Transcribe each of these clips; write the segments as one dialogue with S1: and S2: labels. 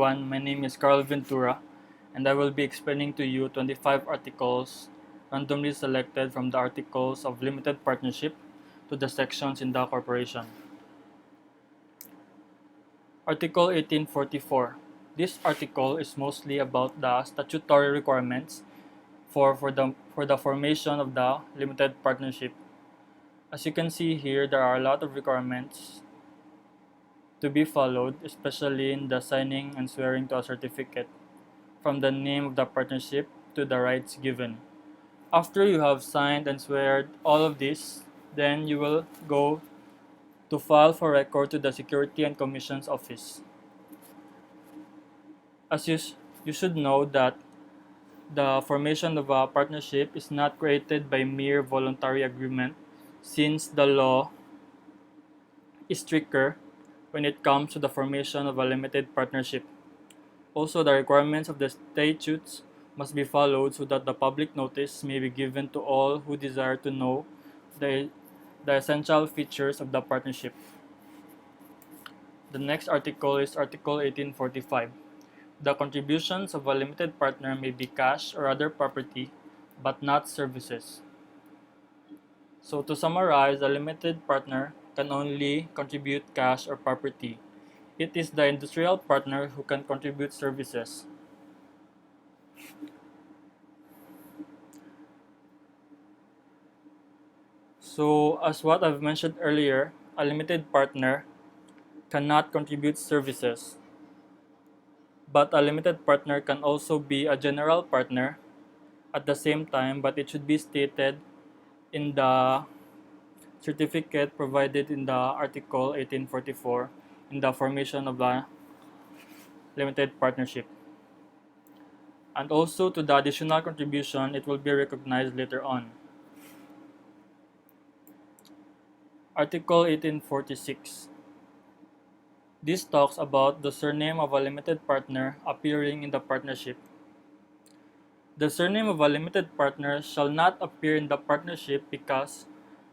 S1: My name is Karl Ventura, and I will be explaining to you 25 articles randomly selected from the Articles of Limited Partnership to the sections in the corporation. Article 1844. This article is mostly about the statutory requirements for the formation of the limited partnership. As you can see here, there are a lot of requirements to be followed, especially in the signing and swearing to a certificate, from the name of the partnership to the rights given. After you have signed and sweared all of this, then you will go to file for record to the Security and Commissions Office. As you should know that the formation of a partnership is not created by mere voluntary agreement, since the law is stricter when it comes to the formation of a limited partnership. Also, the requirements of the statutes must be followed so that the public notice may be given to all who desire to know the, the essential features of the partnership. The next article is Article 1845. The contributions of a limited partner may be cash or other property, but not services. So to summarize, a limited partner can only contribute cash or property. It is the industrial partner who can contribute services. So as what I've mentioned earlier, a limited partner cannot contribute services. But a limited partner can also be a general partner at the same time, but it should be stated in the certificate provided in the Article 1844 in the formation of the limited partnership. And also to the additional contribution, it will be recognized later on. Article 1846. This talks about the surname of a limited partner appearing in the partnership. The surname of a limited partner shall not appear in the partnership because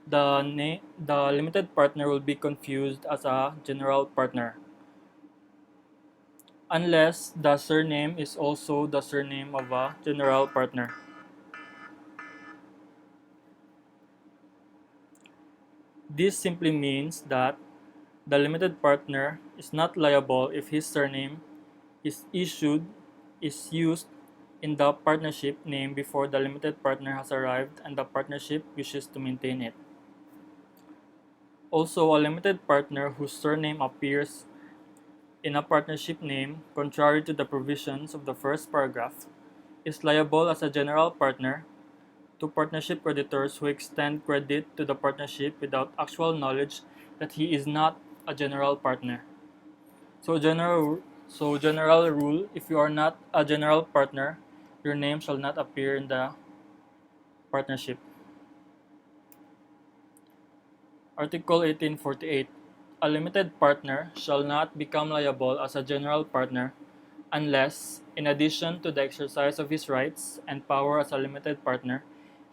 S1: the limited partner will be confused as a general partner, unless the surname is also the surname of a general partner. This simply means that the limited partner is not liable if his surname is used in the partnership name before the limited partner has arrived and the partnership wishes to maintain it. Also, a limited partner whose surname appears in a partnership name, contrary to the provisions of the first paragraph, is liable as a general partner to partnership creditors who extend credit to the partnership without actual knowledge that he is not a general partner. So general rule, if you are not a general partner, your name shall not appear in the partnership. Article 1848. A limited partner shall not become liable as a general partner unless, in addition to the exercise of his rights and power as a limited partner,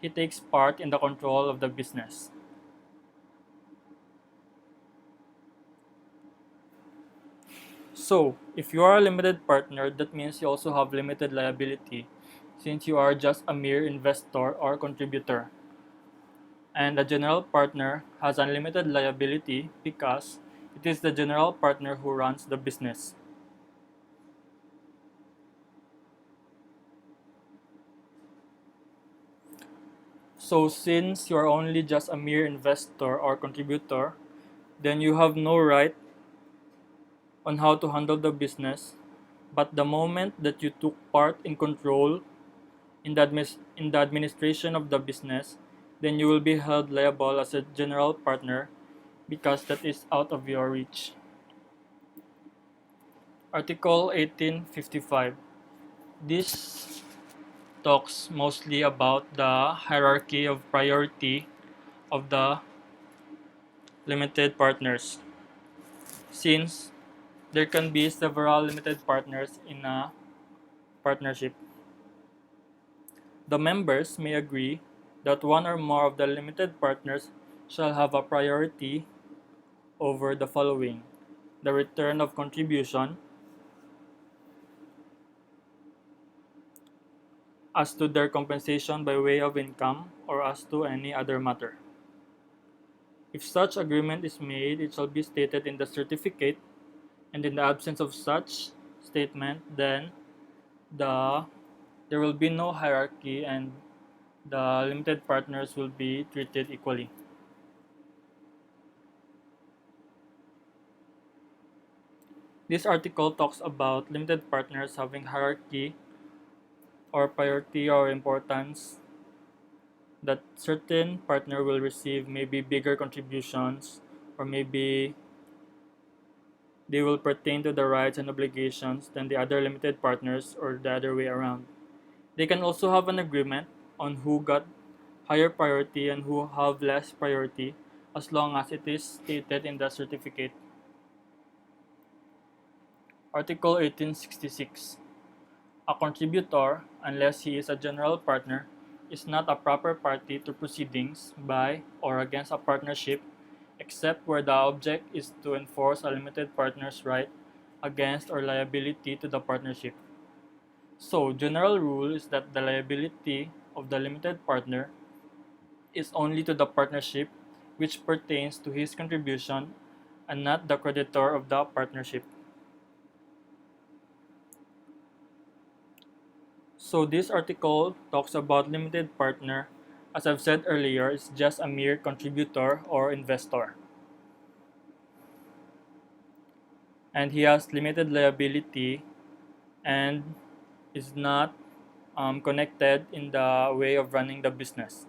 S1: he takes part in the control of the business. So, if you are a limited partner, that means you also have limited liability, since you are just a mere investor or contributor. And a general partner has unlimited liability because it is the general partner who runs the business. So since you are only just a mere investor or contributor, then you have no right on how to handle the business. But the moment that you took part in control in the administration of the business, then you will be held liable as a general partner because that is out of your reach. Article 1855. This talks mostly about the hierarchy of priority of the limited partners, since there can be several limited partners in a partnership. The members may agree that one or more of the limited partners shall have a priority over the following: the return of contribution, as to their compensation by way of income or as to any other matter. If such agreement is made, it shall be stated in the certificate, and in the absence of such statement, then the there will be no hierarchy and the limited partners will be treated equally. This article talks about limited partners having hierarchy or priority or importance that certain partner will receive maybe bigger contributions or maybe they will pertain to the rights and obligations than the other limited partners or the other way around. They can also have an agreement on who got higher priority and who have less priority as long as it is stated in the certificate. Article 1866. A contributor, unless he is a general partner, is not a proper party to proceedings by or against a partnership except where the object is to enforce a limited partner's right against or liability to the partnership. So, general rule is that the liability of the limited partner is only to the partnership which pertains to his contribution and not the creditor of the partnership. So this article talks about limited partner. As I've said earlier, is just a mere contributor or investor. And he has limited liability and is not connected in the way of running the business.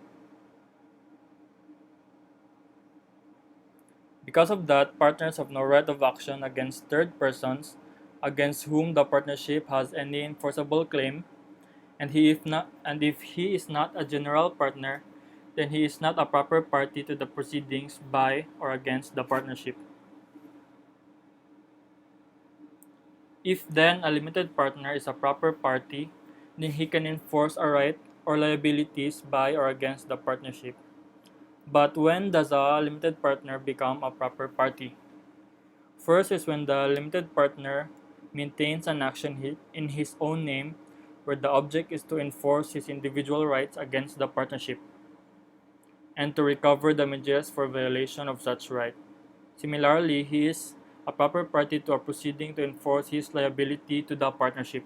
S1: Because of that, partners have no right of action against third persons against whom the partnership has any enforceable claim, and if he is not a general partner, then he is not a proper party to the proceedings by or against the partnership. If then a limited partner is a proper party, then he can enforce a right or liabilities by or against the partnership. But when does a limited partner become a proper party? First is when the limited partner maintains an action in his own name where the object is to enforce his individual rights against the partnership and to recover damages for violation of such right. Similarly, he is a proper party to a proceeding to enforce his liability to the partnership.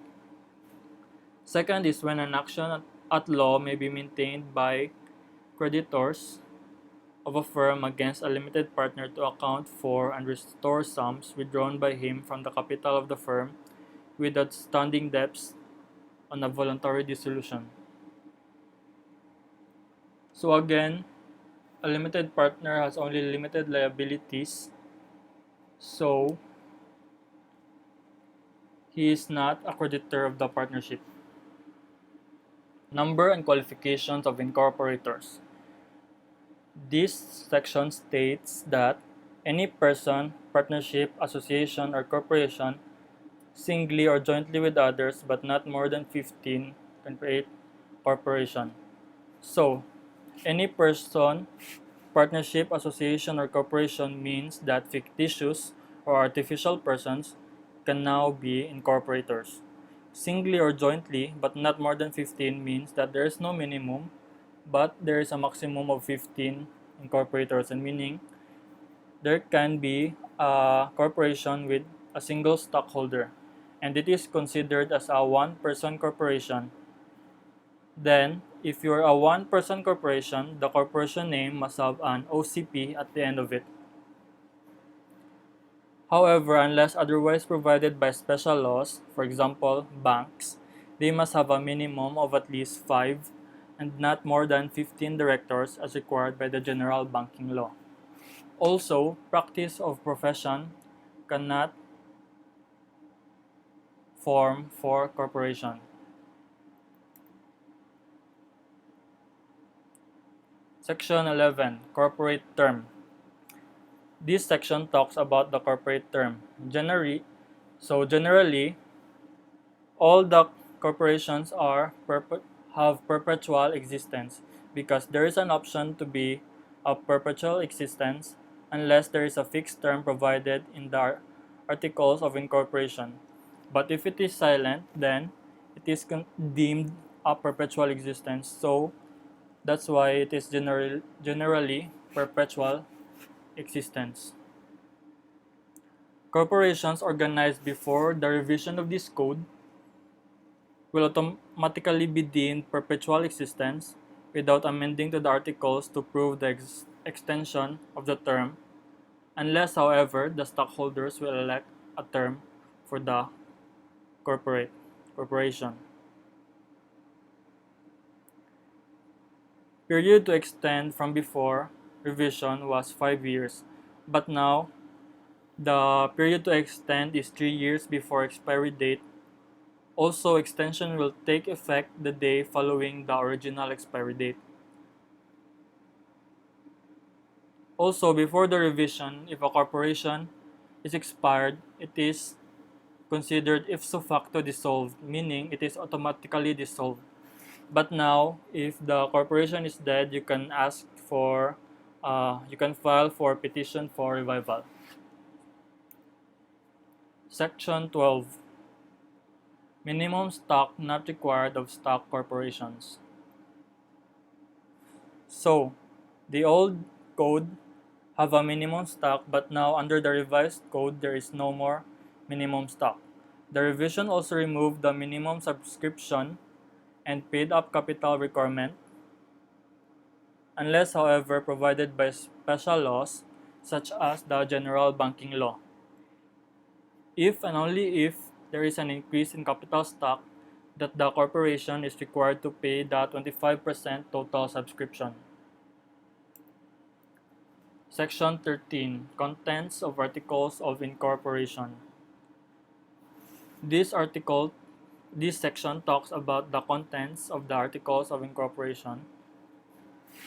S1: Second is when an action at law may be maintained by creditors of a firm against a limited partner to account for and restore sums withdrawn by him from the capital of the firm with outstanding debts on a voluntary dissolution. So again, a limited partner has only limited liabilities, so he is not a creditor of the partnership. Number and qualifications of incorporators. This section states that any person, partnership, association, or corporation, singly or jointly with others, but not more than 15, can create corporation. So, any person, partnership, association, or corporation means that fictitious or artificial persons can now be incorporators. Singly or jointly, but not more than 15 means that there is no minimum, but there is a maximum of 15 incorporators, and meaning there can be a corporation with a single stockholder, and it is considered as a one-person corporation. Then, if you're a one-person corporation, the corporation name must have an OCP at the end of it. However, unless otherwise provided by special laws, for example, banks, they must have a minimum of at least 5 and not more than 15 directors as required by the general banking law. Also, practice of profession cannot form for corporation. Section 11, Corporate Term. This section talks about the corporate term. Generally, all the corporations have perpetual existence because there is an option to be a perpetual existence unless there is a fixed term provided in the articles of incorporation. But if it is silent, then it is deemed a perpetual existence. So that's why it is generally perpetual existence. Corporations organized before the revision of this code will automatically be deemed perpetual existence without amending to the articles to prove the extension of the term, unless, however, the stockholders will elect a term for the corporation. Period to extend from before revision was 5 years, but now the period to extend is 3 years before expiry date. Also, extension will take effect the day following the original expiry date. Also, before the revision, if a corporation is expired, it is considered ipso facto dissolved, meaning it is automatically dissolved. But now, if the corporation is dead, you can file for petition for revival. Section 12. Minimum stock not required of stock corporations. So, the old code have a minimum stock, but now under the revised code, there is no more minimum stock. The revision also removed the minimum subscription and paid up capital requirement, unless, however, provided by special laws, such as the General Banking Law. If and only if there is an increase in capital stock, that the corporation is required to pay the 25% total subscription. Section 13. Contents of Articles of Incorporation. This section talks about the contents of the Articles of Incorporation,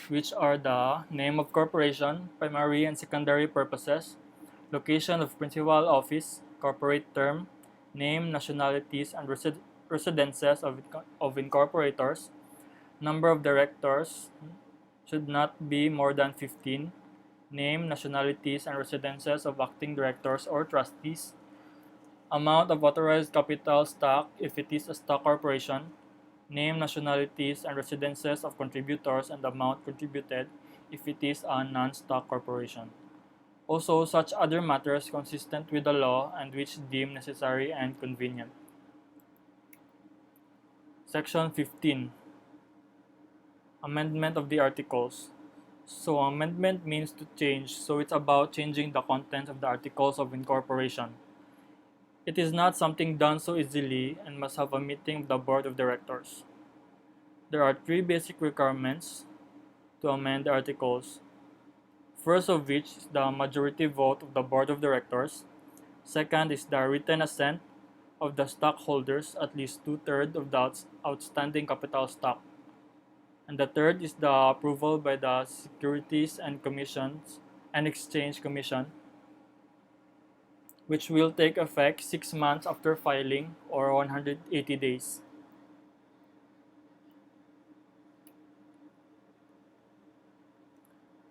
S1: which are the name of corporation, primary and secondary purposes, location of principal office, corporate term, name, nationalities, and residences of incorporators, number of directors should not be more than 15, name, nationalities, and residences of acting directors or trustees, amount of authorized capital stock if it is a stock corporation, name, nationalities, and residences of contributors and amount contributed if it is a non-stock corporation. Also, such other matters consistent with the law and which deem necessary and convenient. Section 15. Amendment of the Articles. So, amendment means to change, so it's about changing the contents of the Articles of Incorporation. It is not something done so easily and must have a meeting of the Board of Directors. There are 3 basic requirements to amend the articles. First of which is the majority vote of the Board of Directors. Second is the written assent of the stockholders, at least 2/3 of the outstanding capital stock. And the third is the approval by the Securities and Exchange Commission, which will take effect 6 months after filing or 180 days.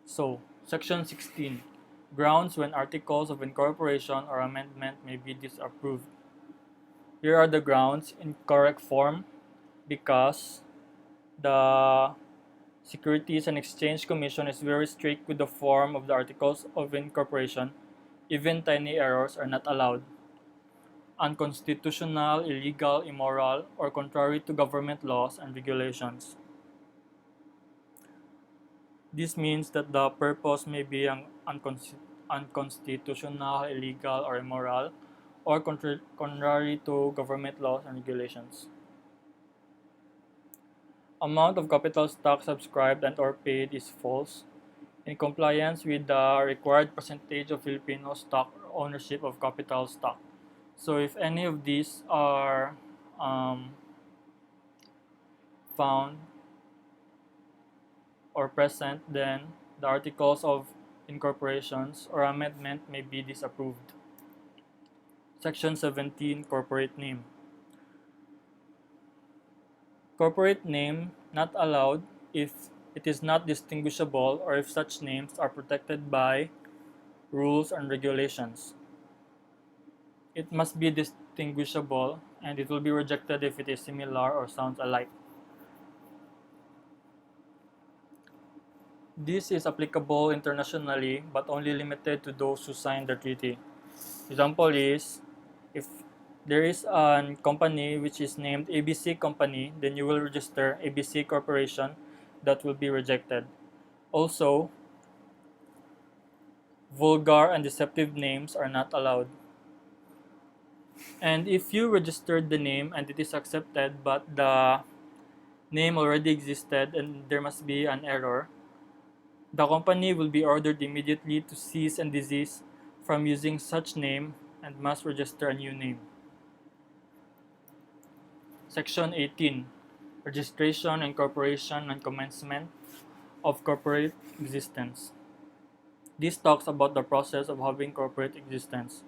S1: So, Section 16. Grounds when articles of incorporation or amendment may be disapproved. Here are the grounds: incorrect form, because the Securities and Exchange Commission is very strict with the form of the articles of incorporation. Even tiny errors are not allowed. Unconstitutional, illegal, immoral, or contrary to government laws and regulations. This means that the purpose may be unconstitutional, illegal, or immoral, or contrary to government laws and regulations. Amount of capital stock subscribed and or paid is false, in compliance with the required percentage of Filipino stock ownership of capital stock. So if any of these are found or present, then the articles of incorporations or amendment may be disapproved. Section 17. Corporate name. Corporate name not allowed if it is not distinguishable or if such names are protected by rules and regulations. It must be distinguishable, and it will be rejected if it is similar or sounds alike. This is applicable internationally but only limited to those who signed the treaty. Example is, if there is a company which is named ABC Company, then you will register ABC Corporation. That will be rejected. Also, vulgar and deceptive names are not allowed. And if you registered the name and it is accepted but the name already existed and there must be an error, the company will be ordered immediately to cease and desist from using such name and must register a new name. Section 18. Registration, incorporation, and commencement of corporate existence. This talks about the process of having corporate existence.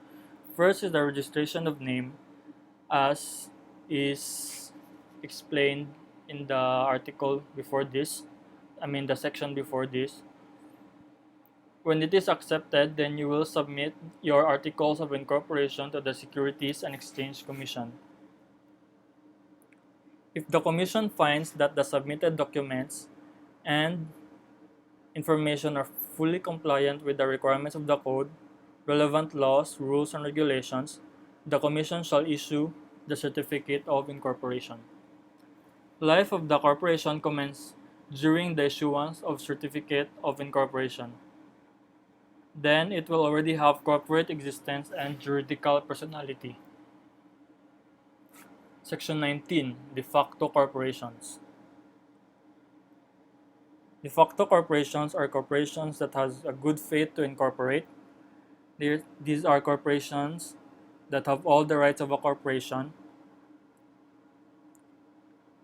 S1: First is the registration of name, as is explained in the article before this, the section before this. When it is accepted, then you will submit your articles of incorporation to the Securities and Exchange Commission. If the Commission finds that the submitted documents and information are fully compliant with the requirements of the Code, relevant laws, rules, and regulations, the Commission shall issue the Certificate of Incorporation. Life of the corporation commences during the issuance of Certificate of Incorporation. Then it will already have corporate existence and juridical personality. Section 19. De facto corporations. De facto corporations are corporations that has a good faith to incorporate. These are corporations that have all the rights of a corporation,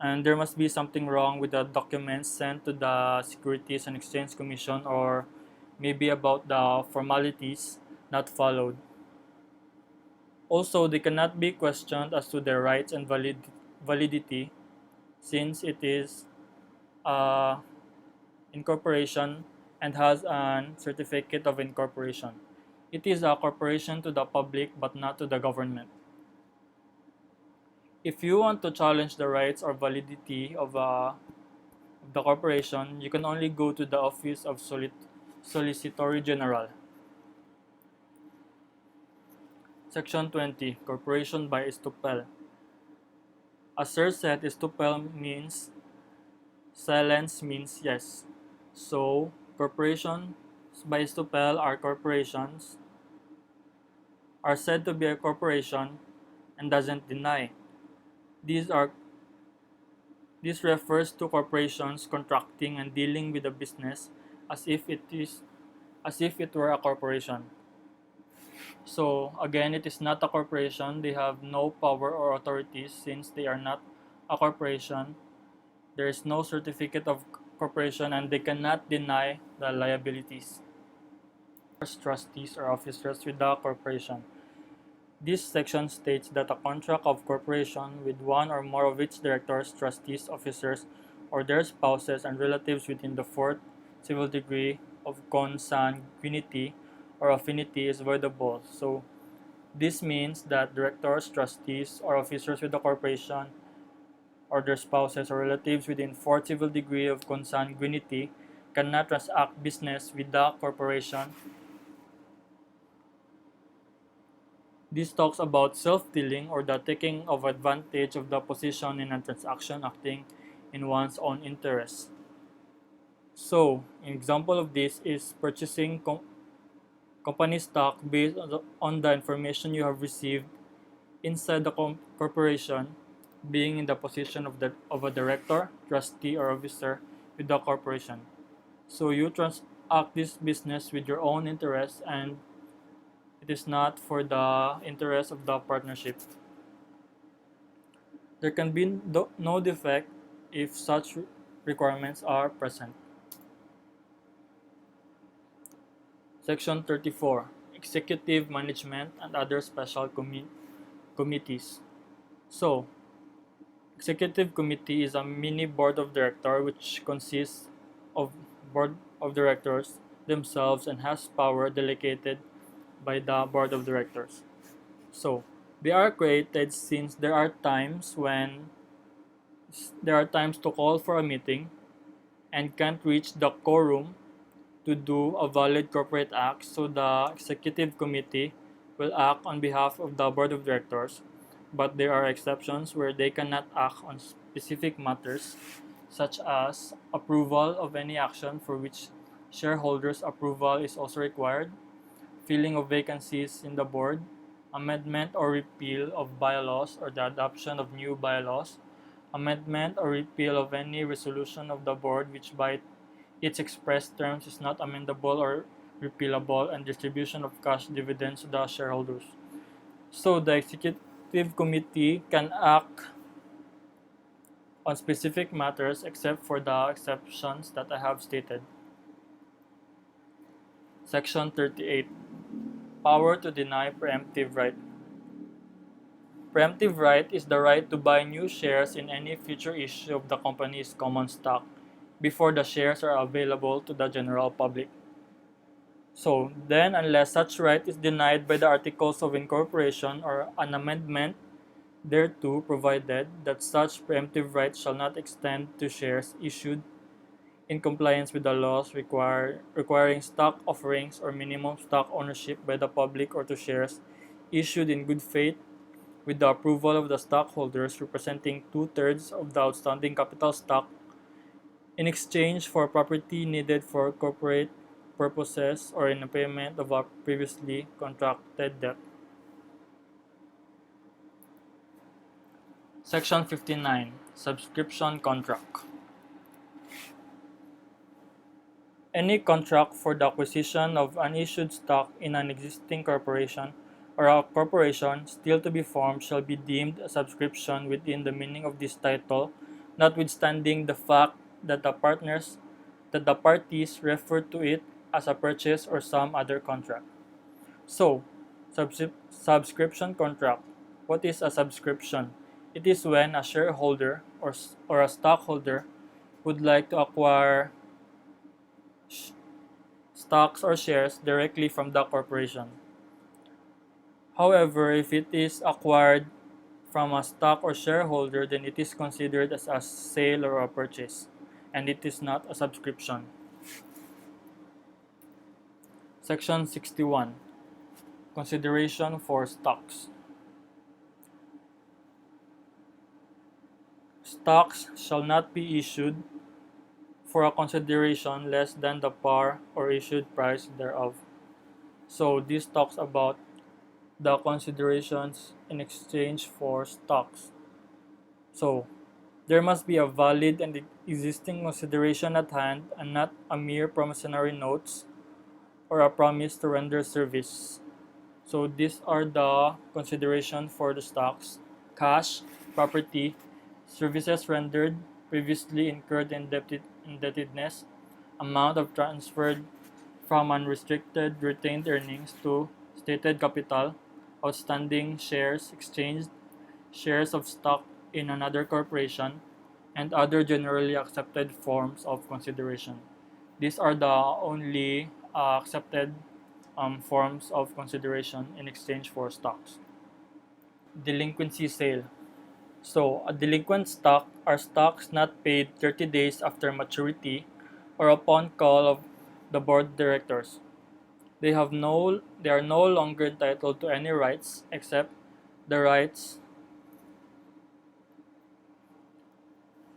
S1: and there must be something wrong with the documents sent to the Securities and Exchange Commission, or maybe about the formalities not followed. Also, they cannot be questioned as to their rights and validity, since it is incorporation and has a certificate of incorporation. It is a corporation to the public but not to the government. If you want to challenge the rights or validity of the corporation, you can only go to the Office of Solicitor General. Section 20. Corporation by Estupel. As Sir said, Estupel means silence means yes. So, corporations by Estupel are corporations, are said to be a corporation and doesn't deny. These are This refers to corporations contracting and dealing with a business as if it were a corporation. So again, it is not a corporation. They have no power or authority since they are not a corporation. There is no certificate of corporation and they cannot deny the liabilities. Trustees or officers with the corporation. This section states that a contract of corporation with one or more of its directors, trustees, officers, or their spouses and relatives within the fourth civil degree of consanguinity or affinity is voidable. So this means that directors, trustees, or officers with the corporation or their spouses or relatives within fourth civil degree of consanguinity cannot transact business with the corporation. This talks about self-dealing or the taking of advantage of the position in a transaction acting in one's own interest. So, an example of this is purchasing company stock based on the information you have received inside the corporation, being in the position of a director, trustee, or officer with the corporation. So you transact this business with your own interest and it is not for the interest of the partnership. There can be no defect if such requirements are present. Section 34. Executive Management and Other Special Committees. So, Executive Committee is a mini board of directors which consists of board of directors themselves and has power delegated by the board of directors. So, they are created since there are times to call for a meeting and can't reach the quorum to do a valid corporate act, so the executive committee will act on behalf of the board of directors, but there are exceptions where they cannot act on specific matters, such as approval of any action for which shareholders' approval is also required, filling of vacancies in the board, amendment or repeal of bylaws or the adoption of new bylaws, amendment or repeal of any resolution of the board which by its expressed terms is not amendable or repealable, and distribution of cash dividends to the shareholders. So the executive committee can act on specific matters except for the exceptions that I have stated. Section 38. Power to deny preemptive right. Preemptive right is the right to buy new shares in any future issue of the company's common stock before the shares are available to the general public. So, then, unless such right is denied by the Articles of Incorporation or an amendment thereto, provided that such preemptive right shall not extend to shares issued in compliance with the laws requiring stock offerings or minimum stock ownership by the public, or to shares issued in good faith with the approval of the stockholders representing two-thirds of the outstanding capital stock in exchange for property needed for corporate purposes or in payment of a previously contracted debt. Section 59. Subscription Contract. Any contract for the acquisition of unissued stock in an existing corporation or a corporation still to be formed shall be deemed a subscription within the meaning of this title, notwithstanding the fact that the parties refer to it as a purchase or some other contract. So, subscription contract. What is a subscription? It is when a shareholder or a stockholder would like to acquire stocks or shares directly from the corporation. However, if it is acquired from a stock or shareholder, then it is considered as a sale or a purchase, and it is not a subscription. Section 61. Consideration for stocks. Stocks shall not be issued for a consideration less than the par or issued price thereof. So this talks about the considerations in exchange for stocks. So there must be a valid and existing consideration at hand, and not a mere promissory notes or a promise to render service. So these are the considerations for the stocks: cash, property, services rendered, previously incurred indebtedness, amount of transferred from unrestricted retained earnings to stated capital, outstanding shares exchanged, shares of stock in another corporation, and other generally accepted forms of consideration. These are the only accepted forms of consideration in exchange for stocks. Delinquency sale. So, a delinquent stock are stocks not paid 30 days after maturity or upon call of the board of directors. They are no longer entitled to any rights except the rights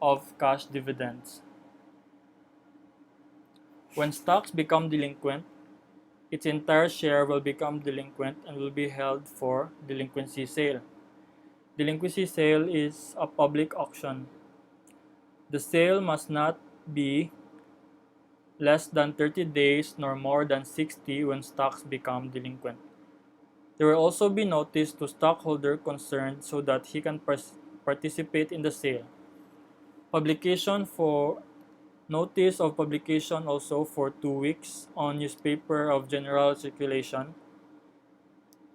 S1: of cash dividends. When stocks become delinquent, its entire share will become delinquent and will be held for delinquency sale. Delinquency sale is a public auction. The sale must not be less than 30 days nor more than 60 when stocks become delinquent. There will also be notice to stockholder concerned so that he can participate in the sale. Publication for Notice of publication also for 2 weeks on newspaper of general circulation.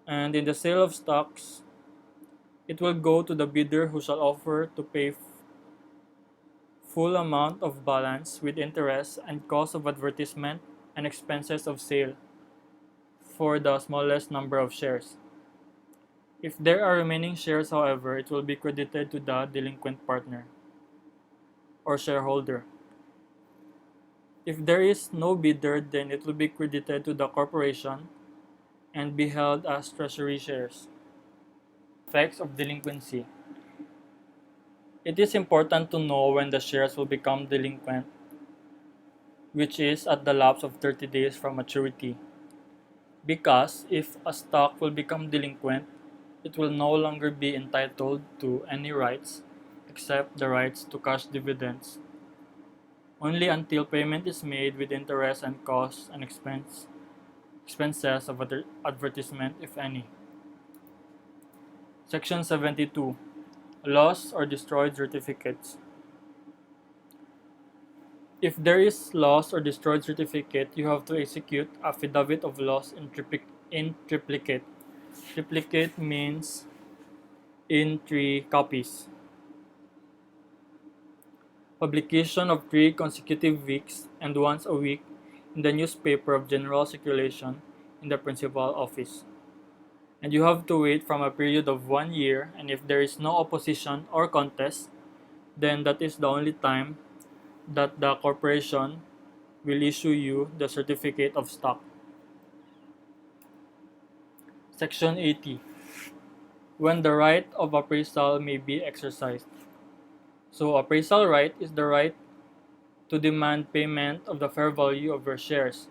S1: And in the sale of stocks, it will go to the bidder who shall offer to pay full amount of balance with interest and cost of advertisement and expenses of sale for the smallest number of shares. If there are remaining shares, however, it will be credited to the delinquent partner or shareholder. If there is no bidder, then it will be credited to the corporation and be held as treasury shares. Effects of delinquency. It is important to know when the shares will become delinquent, which is at the lapse of 30 days from maturity. Because if a stock will become delinquent, it will no longer be entitled to any rights except the rights to cash dividends, only until payment is made with interest and costs and expenses of advertisement, if any. Section 72. Lost or destroyed certificates. If there is lost or destroyed certificate, you have to execute affidavit of loss in triplicate. Triplicate means in 3 copies. Publication of 3 consecutive weeks and once a week in the newspaper of general circulation in the principal office. And you have to wait from a period of 1 year, and if there is no opposition or contest, then that is the only time that the corporation will issue you the certificate of stock. Section 80. When the right of appraisal may be exercised. So appraisal right is the right to demand payment of the fair value of your shares.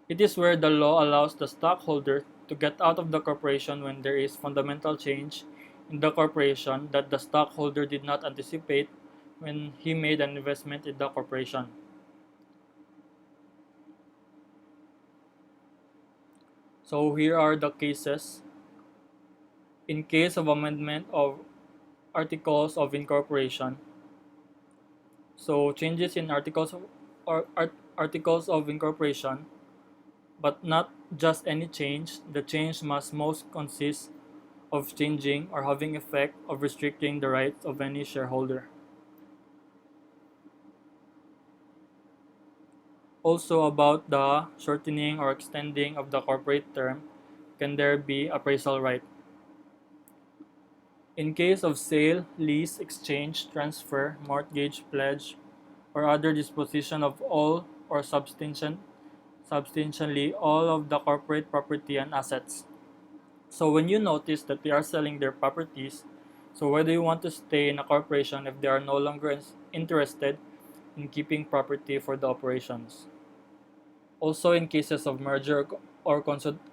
S1: It is where the law allows the stockholder to get out of the corporation when there is fundamental change in the corporation that the stockholder did not anticipate when he made an investment in the corporation. So here are the cases. In case of amendment of articles of incorporation, so changes in articles of incorporation, but not just any change. The change must most consist of changing or having effect of restricting the rights of any shareholder. Also about the shortening or extending of the corporate term, can there be appraisal right? In case of sale, lease, exchange, transfer, mortgage, pledge, or other disposition of all or substantially all of the corporate property and assets. So when you notice that they are selling their properties, so why do you want to stay in a corporation if they are no longer interested in keeping property for the operations? Also in cases of merger or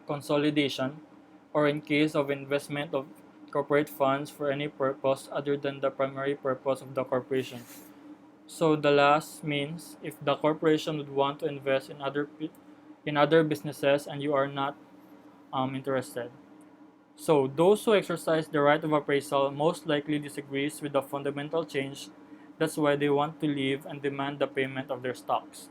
S1: consolidation, or in case of investment of corporate funds for any purpose other than the primary purpose of the corporation. So the last means if the corporation would want to invest in other businesses and you are not interested. So those who exercise the right of appraisal most likely disagrees with the fundamental change. That's why they want to leave and demand the payment of their stocks.